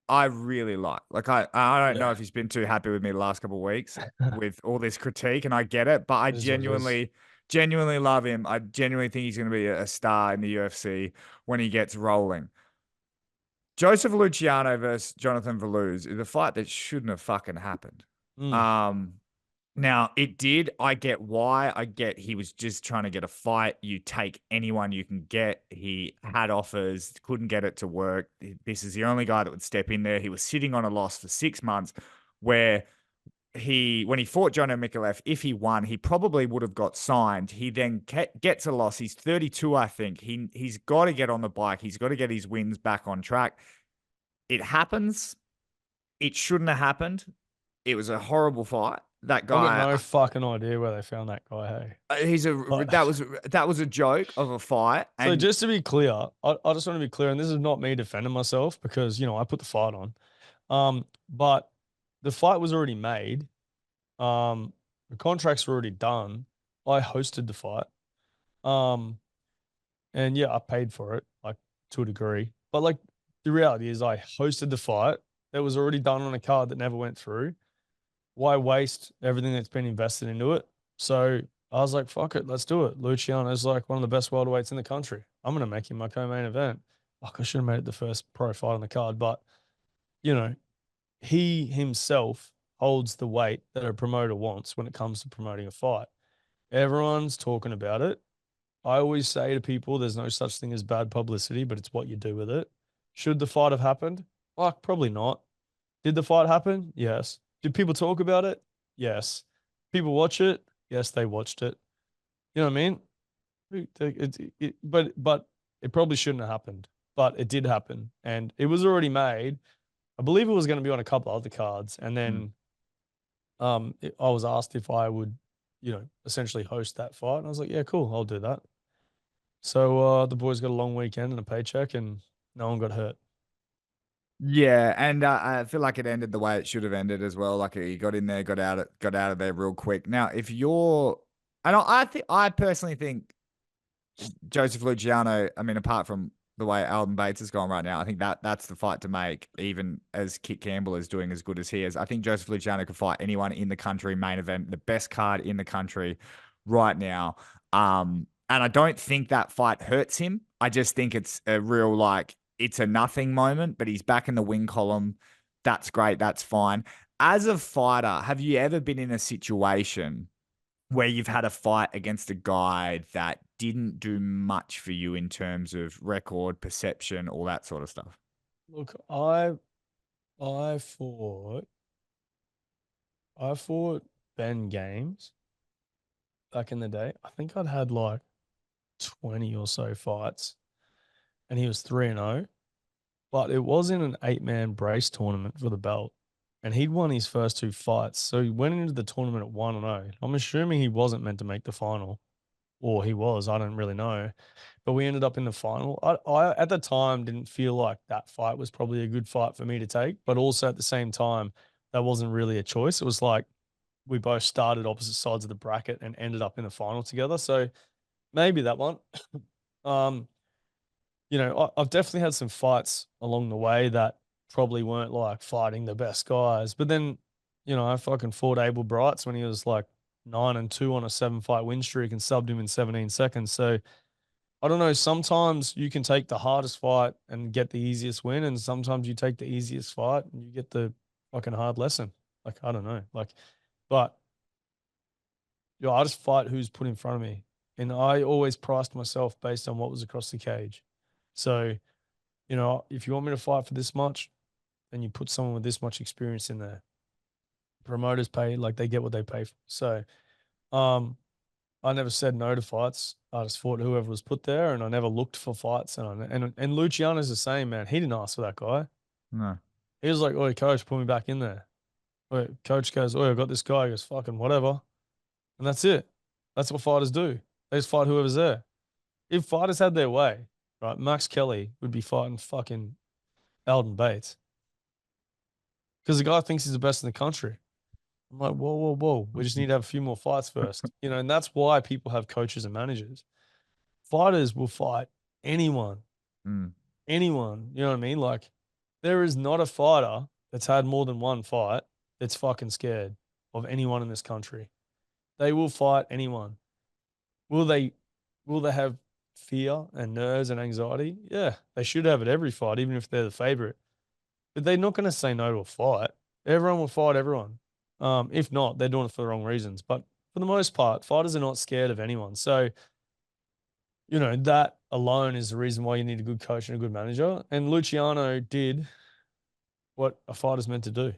I really like. Like I don't know Yeah. if he's been too happy with me the last couple of weeks with all this critique, and I get it, but I It is what it is. genuinely love him. I genuinely think he's going to be a star in the UFC when he gets rolling. Joseph Luciano versus Jonathan Velouz is a fight that shouldn't have fucking happened. Mm. Um, Now, it did. I get why. I get he was just trying to get a fight. You take anyone you can get. He had offers, couldn't get it to work. This is the only guy that would step in there. He was sitting on a loss for 6 months where when he fought Jono Mikalev, if he won, he probably would have got signed. He then gets a loss. He's 32, I think. He's got to get on the bike. He's got to get his wins back on track. It happens. It shouldn't have happened. It was a horrible fight. That I've got guy, no fucking idea where they found that guy, hey. he's a But that was a joke of a fight, so and just to be clear, I just want to be clear, and this is not me defending myself because, you know, I put the fight on. But the fight was already made. The contracts were already done. I hosted the fight. Um, and yeah, I paid for it, like to a degree. But like the reality is I hosted the fight that was already done on a card that never went through. Why waste everything that's been invested into it? So I was like, fuck it, let's do it. Luciano's like one of the best welterweights in the country. I'm gonna make him my co-main event. Fuck, I should have made it the first pro fight on the card, but you know, he himself holds the weight that a promoter wants when it comes to promoting a fight. Everyone's talking about it. I always say to people, there's no such thing as bad publicity, but it's what you do with it. Should the fight have happened? Like, probably not. Did the fight happen? Yes. Did people talk about it? Yes. People watch it? Yes, they watched it. You know what I mean? But it probably shouldn't have happened. But it did happen, and it was already made. I believe it was going to be on a couple other cards, and mm, then I was asked if I would, you know, essentially host that fight, and I was like, yeah, cool, I'll do that. So the boys got a long weekend and a paycheck, and no one got hurt. yeah, and I feel like it ended the way it should have ended as well. Like he got in there, got out of there real quick. Now, if you're, and I personally think Joseph Luciano, I mean, apart from the way Alden Bates has gone right now, I think that's the fight to make, even as Kit Campbell is doing as good as he is. I think Joseph Luciano could fight anyone in the country, main event, the best card in the country right now. And I don't think that fight hurts him. I just think it's a real, like, it's a nothing moment, but he's back in the win column. That's great. That's fine. As a fighter, have you ever been in a situation where you've had a fight against a guy that didn't do much for you in terms of record, perception, all that sort of stuff? Look, I fought I fought Ben Games back in the day. I think I'd had like 20 or so fights, and he was 3-0. But it was in an 8-man brace tournament for the belt. And he'd won his first two fights. So he went into the tournament at 1-0. I'm assuming he wasn't meant to make the final. Or he was, I don't really know. But we ended up in the final. I at the time didn't feel like that fight was probably a good fight for me to take. But also at the same time, that wasn't really a choice. It was like we both started opposite sides of the bracket and ended up in the final together. So maybe that one. um, you know, I've definitely had some fights along the way that probably weren't like fighting the best guys. But then, you know, I fucking fought Abel Brights when he was like 9-2 on a 7-fight win streak and subbed him in 17 seconds. So I don't know. Sometimes you can take the hardest fight and get the easiest win, and sometimes you take the easiest fight and you get the fucking hard lesson. Like, I don't know. Like, but you know, I just fight who's put in front of me. And I always priced myself based on what was across the cage. So, you know, if you want me to fight for this much, then you put someone with this much experience in there. promoters pay, like they get what they pay for. So, I never said no to fights. I just fought whoever was put there, and I never looked for fights. And Luciano's the same, man. He didn't ask for that guy. No. He was like, "Oh, coach, put me back in there." Coach goes, "Oh, I got this guy." He goes, "Fucking whatever," and that's it. That's what fighters do. They just fight whoever's there. If fighters had their way, right, Max Kelly would be fighting fucking Alden Bates because the guy thinks he's the best in the country. I'm like, whoa, whoa, whoa. We just need to have a few more fights first. And that's why people have coaches and managers. Fighters will fight anyone, Mm. anyone. You know what I mean? Like, there is not a fighter that's had more than one fight that's fucking scared of anyone in this country. They will fight anyone. Will they have fear and nerves and anxiety? Yeah, they should have it every fight, even if they're the favorite. But they're not going to say no to a fight. Everyone will fight everyone. If not, they're doing it for the wrong reasons. But for the most part, fighters are not scared of anyone. So, that alone is the reason why you need a good coach and a good manager. And Luciano did what a fighter's meant to do.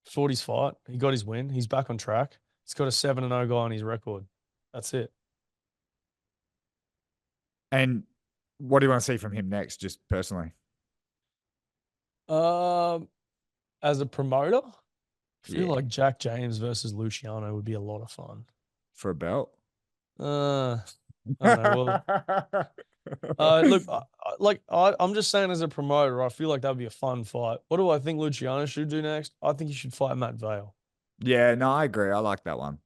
Fought his fight. He got his win. He's back on track. He's got a 7-0 guy on his record. That's it. And what do you want to see from him next, just personally? As a promoter, I feel Yeah. like Jack James versus Luciano would be a lot of fun. For a belt? I don't know. Well, look, I'm just saying as a promoter, I feel like that would be a fun fight. What do I think Luciano should do next? I think he should fight Matt Vale. Yeah, no, I agree. I like that one.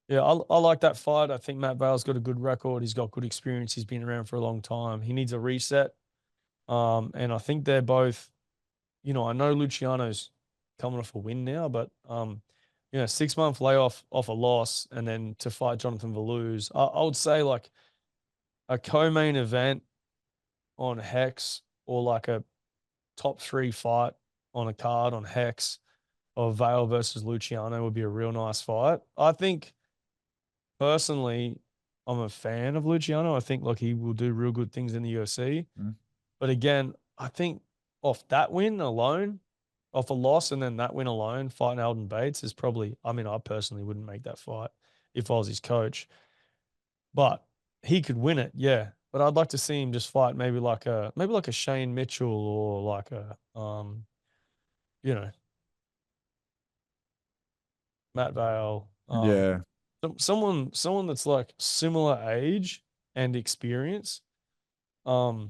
Yeah, I like that fight. I think Matt Vale's got a good record. He's got good experience. He's been around for a long time. He needs a reset. And I think they're both, I know Luciano's coming off a win now, but 6-month layoff off a loss and then to fight Jonathan Values. I would say like a co-main event on Hex or like a top 3 fight on a card on Hex of Vale versus Luciano would be a real nice fight. I think personally, I'm a fan of Luciano. I think like he will do real good things in the UFC. Mm. But again, I think off that win alone, off a loss and then that win alone, fighting Alden Bates is probably, I mean, I personally wouldn't make that fight if I was his coach. But he could win it, yeah. But I'd like to see him just fight maybe like a Shane Mitchell or like a you know, Matt Vale. Yeah. Someone that's like similar age and experience, that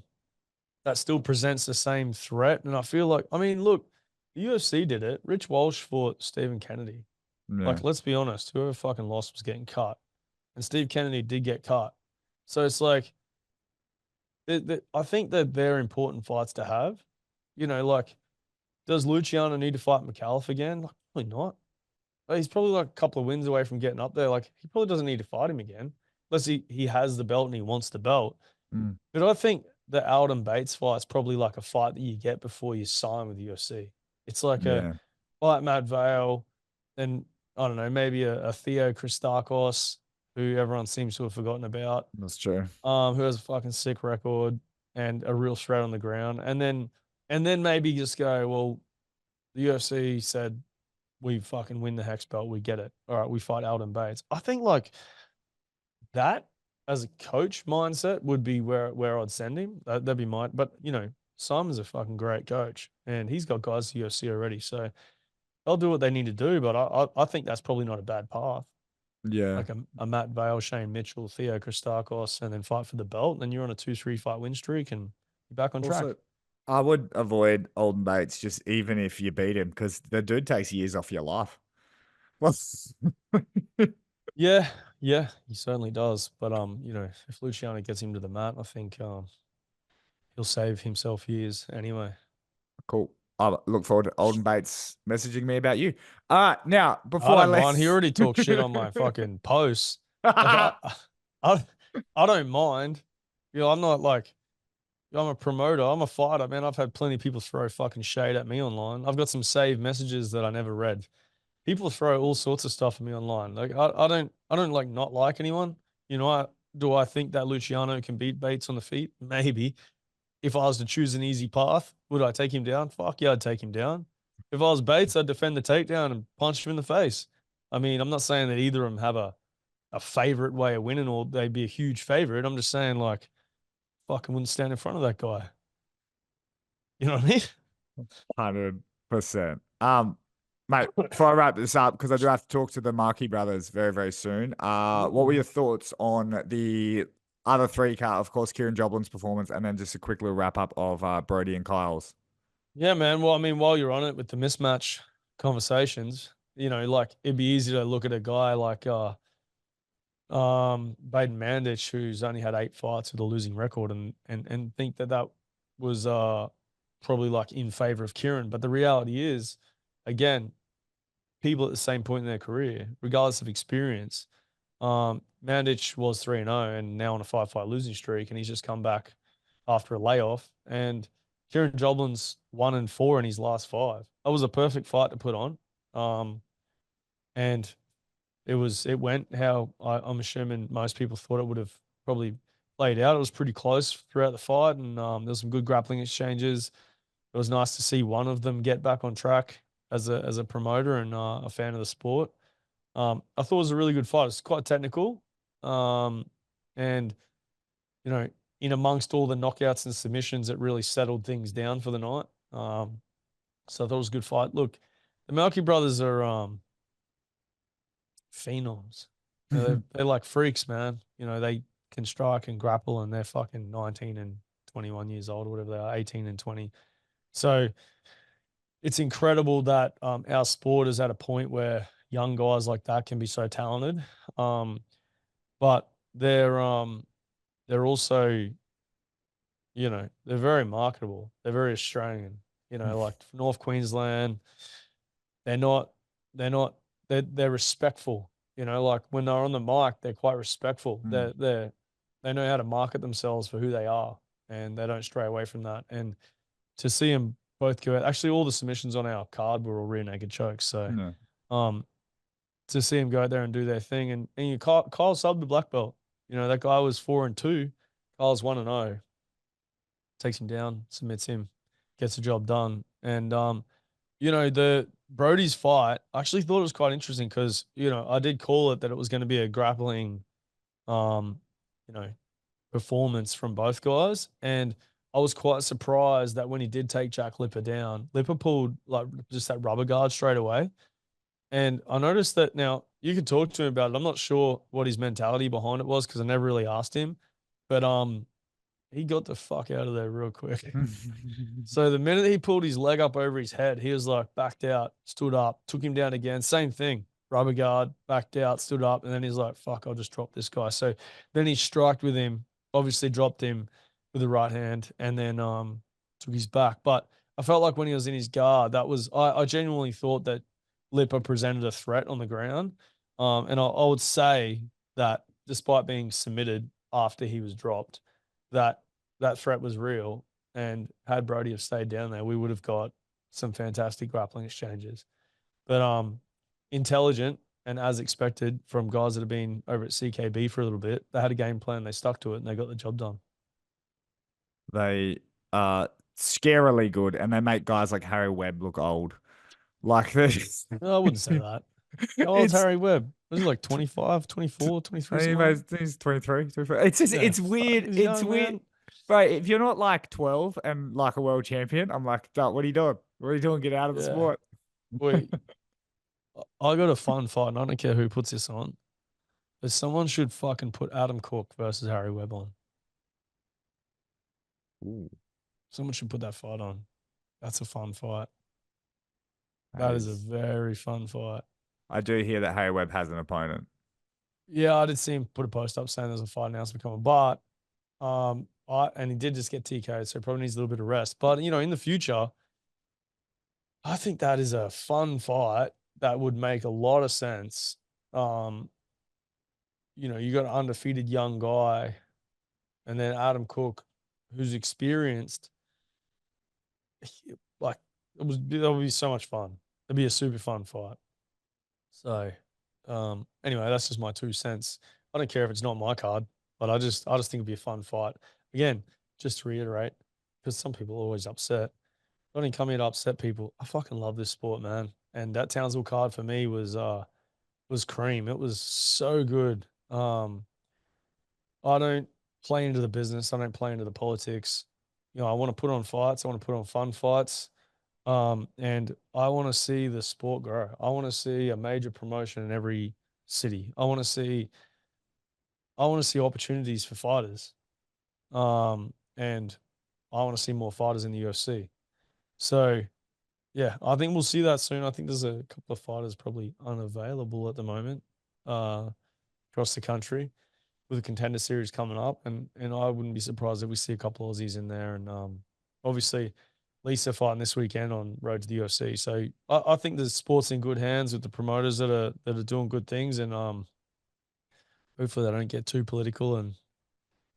still presents the same threat. And I feel like, I mean, look, the UFC did it. Rich Walsh fought Stephen Kennedy. Yeah. Like, let's be honest, whoever fucking lost was getting cut. And Steve Kennedy did get cut. So it's like, I think that they're important fights to have. Like, does Luciano need to fight McAuliffe again? Like, probably not. He's probably like a couple of wins away from getting up there. Like, he probably doesn't need to fight him again, unless he has the belt and he wants the belt. Mm. But I think the Alden Bates fight's probably like a fight that you get before you sign with the UFC. It's like a Yeah. fight Matt Vale, and I don't know, maybe a Theo Christakos, who everyone seems to have forgotten about, That's true. who has a fucking sick record and a real threat on the ground. And then maybe just go, well, the UFC said we fucking win the Hex belt, we get it. All right, we fight Alden Bates. I think like that as a coach mindset would be where I'd send him. That'd be mine. But Simon's a fucking great coach, and he's got guys to UFC already, so they'll do what they need to do. But I think that's probably not a bad path. Yeah. Like a Matt Vale, Shane Mitchell, Theo Christakos, and then fight for the belt. And then you're on a 2-3 fight win streak, and you're back on track. Also, I would avoid Alden Bates just even if you beat him because the dude takes years off your life. Well, Yeah, he certainly does. But if Luciano gets him to the mat, I think he'll save himself years anyway. cool. I look forward to Alden Bates messaging me about you. All right, now before I I don't let mind. He already talked shit on my fucking posts. Like I don't mind. I'm not like I'm a promoter. I'm a fighter, man. I've had plenty of people throw fucking shade at me online. I've got some saved messages that I never read. People throw all sorts of stuff at me online. Like I don't like not like anyone. Do I think that Luciano can beat Bates on the feet? Maybe. If I was to choose an easy path, would I take him down? Fuck yeah, I'd take him down. If I was Bates, I'd defend the takedown and punch him in the face. I mean, I'm not saying that either of them have a favorite way of winning or they'd be a huge favorite. I'm just saying, like, fucking wouldn't stand in front of that guy. You know what I mean? 100%. Mate, before I wrap this up, because I do have to talk to the Myaocchi brothers very, very soon. What were your thoughts on the other three car? Of course, Kieran Joblin's performance, and then just a quick little wrap up of Brody and Kyle's. Yeah, man. Well, I mean, while you're on it with the mismatch conversations, like it'd be easy to look at a guy like Baden Mandich, who's only had 8 fights with a losing record, and think that was probably like in favor of Kieran. But the reality is, again, people at the same point in their career, regardless of experience, Mandich was 3-0 and now on a 5-fight losing streak, and he's just come back after a layoff. And Kieran Joblin's 1-4 in his last 5. That was a perfect fight to put on. And it went how I'm assuming most people thought it would have probably played out. It was pretty close throughout the fight, and there's some good grappling exchanges. It was nice to see one of them get back on track as a promoter and a fan of the sport. I thought it was a really good fight. It's quite technical, and in amongst all the knockouts and submissions, it really settled things down for the night. So I thought it was a good fight. Look, the Myaocchi brothers are phenoms. They're like freaks, man. They can strike and grapple, and they're fucking 19 and 21 years old or whatever they are, 18 and 20. So it's incredible that our sport is at a point where young guys like that can be so talented. But they're also, they're very marketable. They're very Australian. Like North Queensland, they're not, they're respectful. Like when they're on the mic, they're quite respectful. They know how to market themselves for who they are, and they don't stray away from that. And to see them both go out, actually, all the submissions on our card were all rear naked chokes. So, to see him go out there and do their thing, and Kyle subbed the black belt. That guy was 4-2. Kyle's 1-0. Takes him down, submits him, gets the job done. And the Brody's fight, I actually thought it was quite interesting because I did call it that it was going to be a grappling, um, you know, performance from both guys, and I was quite surprised that when he did take Jack Lipper down, Lipper pulled like just that rubber guard straight away. And I noticed that now you could talk to him about it. I'm not sure what his mentality behind it was because I never really asked him, but he got the fuck out of there real quick. So the minute he pulled his leg up over his head, he was like backed out, stood up, took him down again. Same thing. Rubber guard, backed out, stood up, and then he's like, fuck, I'll just drop this guy. So then he striked with him, obviously dropped him with the right hand, and then took his back. But I felt like when he was in his guard, that was I genuinely thought that Lipper presented a threat on the ground. And I would say that despite being submitted after he was dropped, that threat was real. And had Brody have stayed down there, we would have got some fantastic grappling exchanges. But intelligent and as expected from guys that have been over at CKB for a little bit, they had a game plan, they stuck to it, and they got the job done. They are scarily good, and they make guys like Harry Webb look old. Like this. No, I wouldn't say that. How old's Harry Webb? Was he like 25, 24, 23? He's 23, 24. It's just, Yeah, it's weird. he's It's young, weird. man. Right. If you're not like 12 and like a world champion, I'm like, "Duh, what are you doing? What are you doing? Get out of the Yeah. sport." Wait, I got a fun fight, and I don't care who puts this on, but someone should fucking put Adam Cook versus Harry Webb on. Ooh, Someone should put that fight on. That's a fun fight. that That is a is. very fun fight. I do hear that Harry Webb has an opponent. Yeah, I did see him put a post up saying there's a fight announcement coming, but and he did just get TK'd, so he probably needs a little bit of rest. But in the future, I think that is a fun fight that would make a lot of sense. You got an undefeated young guy, and then Adam Cook, who's experienced. Like that would be so much fun. It'd be a super fun fight. So, anyway, that's just my 2 cents. I don't care if it's not my card, but I just think it'd be a fun fight. Again, just to reiterate, because some people are always upset. I didn't come here to upset people. I fucking love this sport, man. And that Townsville card for me was cream. It was so good. I don't play into the business. I don't play into the politics. You know, I want to put on fights. I want to put on fun fights. And I want to see the sport grow. I want to see a major promotion in every city. I want to see opportunities for fighters. And I want to see more fighters in the UFC. So yeah, I think we'll see that soon. I think there's a couple of fighters probably unavailable at the moment, across the country, with a contender series coming up, and I wouldn't be surprised if we see a couple of Aussies in there, and obviously Lisa fighting this weekend on road to the UFC. So I think the sport's in good hands with the promoters that are doing good things, and hopefully they don't get too political, and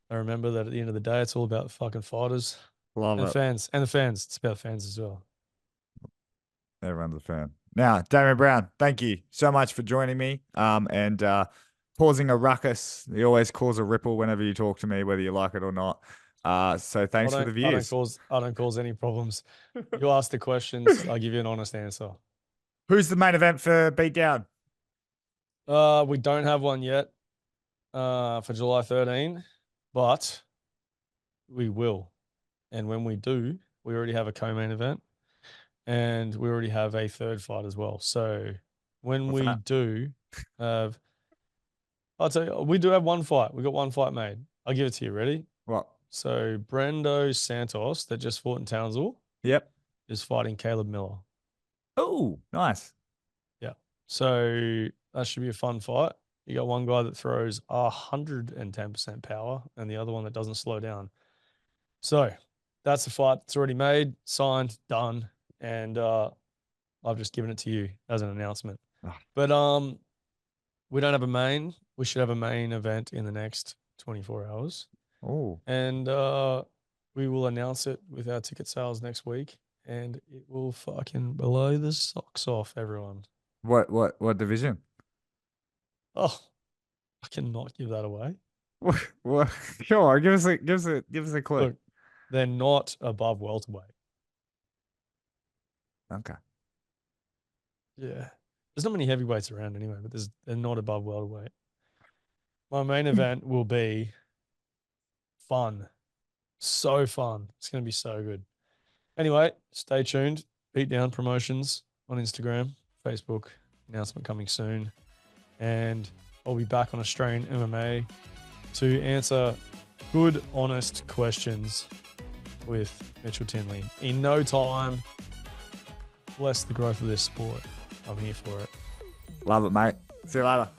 they remember that at the end of the day, it's all about the fucking fighters Love and it. fans, and the fans. It's about fans as well. Everyone's a fan. Now, Damien Brown, thank you so much for joining me. And causing a ruckus. You always cause a ripple whenever you talk to me, whether you like it or not. So thanks for the views. I don't cause any problems. You ask the questions, I give you an honest answer. Who's the main event for Beatdown? We don't have one yet for July 13, but we will. And when we do, we already have a co-main event, and we already have a third fight as well. So when What's we that? do have, I'll tell you, we do have one fight. We got one fight made. I'll give it to you. Ready? What? So Brendo Santos, that just fought in Townsville, Yep. is fighting Caleb Miller. Oh, nice. Yeah. So that should be a fun fight. You got one guy that throws 110% power and the other one that doesn't slow down. So that's the fight that's already made, signed, done, and I've just given it to you as an announcement. Ah. But we don't have a main. We should have a main event in the next 24 hours. Oh. And we will announce it with our ticket sales next week, and it will fucking blow the socks off everyone. What division? Oh, I cannot give that away. What? Come on, give us a clue. Look, they're not above welterweight. Okay. Yeah. There's not many heavyweights around anyway, but they're not above welterweight. My main event will be fun. So fun. It's going to be so good. Anyway, stay tuned. Beatdown Promotions on Instagram, Facebook. Announcement coming soon. And I'll be back on Australian MMA to answer good, honest questions with Mitchell Tinley. In no time, bless the growth of this sport. I'm here for it. Love it, mate. See you later.